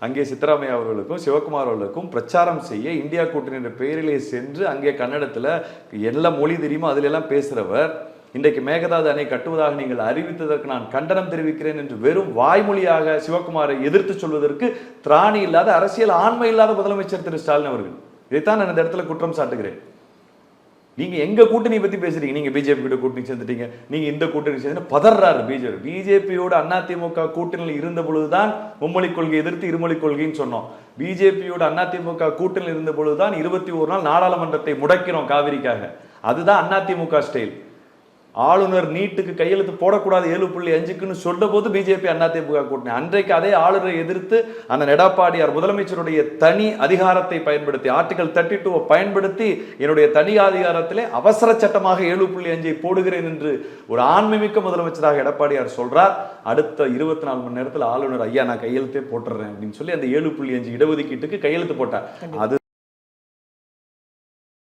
அங்கே சித்தராமையா அவர்களுக்கும் சிவகுமார் அவர்களுக்கும் பிரச்சாரம் செய்ய இந்தியா கூட்டணி என்ற பெயரிலே சென்று அங்கே கன்னடத்துல எல்லா மொழி தெரியுமோ அதுல எல்லாம் பேசுறவர் இன்றைக்கு மேகதாது அணை கட்டுவதாக நீங்கள் அறிவித்ததற்கு நான் கண்டனம் தெரிவிக்கிறேன் என்று வெறும் வாய்மொழியாக சிவகுமாரை எதிர்த்து சொல்வதற்கு திராணி இல்லாத, அரசியல் ஆண்மை இல்லாத முதலமைச்சர் திரு ஸ்டாலின் அவர்கள். இதைத்தான் நான் இந்த இடத்துல குற்றம் சாட்டுகிறேன். நீங்க எங்க கூட்டணி பத்தி பேசுறீங்க, நீங்க பிஜேபி கூட கூட்டணி சேர்ந்துட்டீங்க, நீங்க இந்த கூட்டணி சேர்ந்து பதறாரு பிஜேபியோட அதிமுக கூட்டணியில் இருந்த பொழுதுதான் மும்மொழி கொள்கை எதிர்த்து இருமொழி கொள்கைன்னு சொன்னோம். பிஜேபியோட அதிமுக கூட்டணியில் இருந்த பொழுதுதான் 21 நாள் நாடாளுமன்றத்தை முடக்கிறோம் காவிரிக்காக. அதுதான் அதிமுக ஸ்டைல். ஆளுநர் நீட்டுக்கு கையெழுத்து போடக்கூடாது 7.5க்குன்னு சொன்ன போது பிஜேபி அதிமுக கூட்டணி. அன்றைக்கு அதே ஆளுநரை எதிர்த்து அந்த எடப்பாடியார் முதலமைச்சருடைய தனி அதிகாரத்தை பயன்படுத்தி ஆர்டிகல் 32 பயன்படுத்தி என்னுடைய தனி அதிகாரத்திலே அவசர சட்டமாக 7.5 போடுகிறேன் என்று ஒரு ஆண்மைமிக்க முதலமைச்சராக எடப்பாடியார் சொல்றார். அடுத்த 24 மணி நேரத்தில் ஆளுநர் ஐயா நான் கையெழுத்தே போட்டுறேன் அப்படின்னு சொல்லி அந்த 7.5 இடஒதுக்கீட்டுக்கு கையெழுத்து போட்டார். அது